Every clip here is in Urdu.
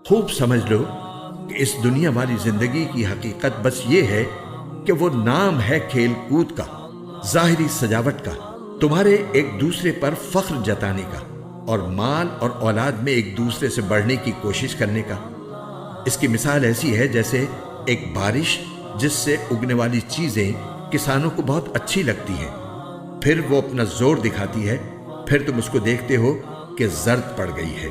خوب سمجھ لو کہ اس دنیا والی زندگی کی حقیقت بس یہ ہے کہ وہ نام ہے کھیل کود کا، ظاہری سجاوٹ کا، تمہارے ایک دوسرے پر فخر جتانے کا، اور مال اور اولاد میں ایک دوسرے سے بڑھنے کی کوشش کرنے کا۔ اس کی مثال ایسی ہے جیسے ایک بارش جس سے اگنے والی چیزیں کسانوں کو بہت اچھی لگتی ہیں، پھر وہ اپنا زور دکھاتی ہے، پھر تم اس کو دیکھتے ہو کہ زرد پڑ گئی ہے،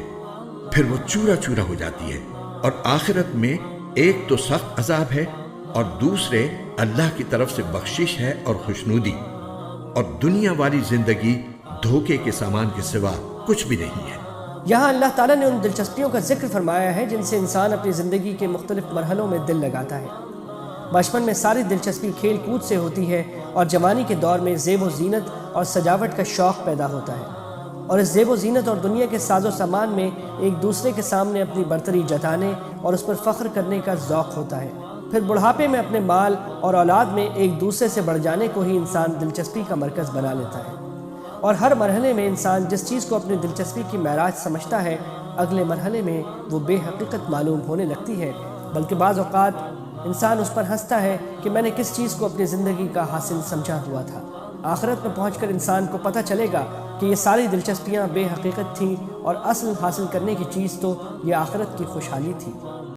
پھر وہ چورا چورا ہو جاتی ہے، اور آخرت میں ایک تو سخت عذاب ہے اور دوسرے اللہ کی طرف سے بخشش ہے اور خوشنودی، اور دنیا والی زندگی دھوکے کے سامان کے سوا کچھ بھی نہیں ہے۔ یہاں اللہ تعالیٰ نے ان دلچسپیوں کا ذکر فرمایا ہے جن سے انسان اپنی زندگی کے مختلف مرحلوں میں دل لگاتا ہے۔ بچپن میں ساری دلچسپی کھیل کود سے ہوتی ہے، اور جوانی کے دور میں زیب و زینت اور سجاوٹ کا شوق پیدا ہوتا ہے، اور اس زیب و زینت اور دنیا کے ساز و سامان میں ایک دوسرے کے سامنے اپنی برتری جتانے اور اس پر فخر کرنے کا ذوق ہوتا ہے۔ پھر بڑھاپے میں اپنے مال اور اولاد میں ایک دوسرے سے بڑھ جانے کو ہی انسان دلچسپی کا مرکز بنا لیتا ہے، اور ہر مرحلے میں انسان جس چیز کو اپنی دلچسپی کی معراج سمجھتا ہے، اگلے مرحلے میں وہ بے حقیقت معلوم ہونے لگتی ہے، بلکہ بعض اوقات انسان اس پر ہنستا ہے کہ میں نے کس چیز کو اپنی زندگی کا حاصل سمجھا ہوا تھا۔ آخرت میں پہنچ کر انسان کو پتہ چلے گا کہ یہ ساری دلچسپیاں بے حقیقت تھیں، اور اصل حاصل کرنے کی چیز تو یہ آخرت کی خوشحالی تھی۔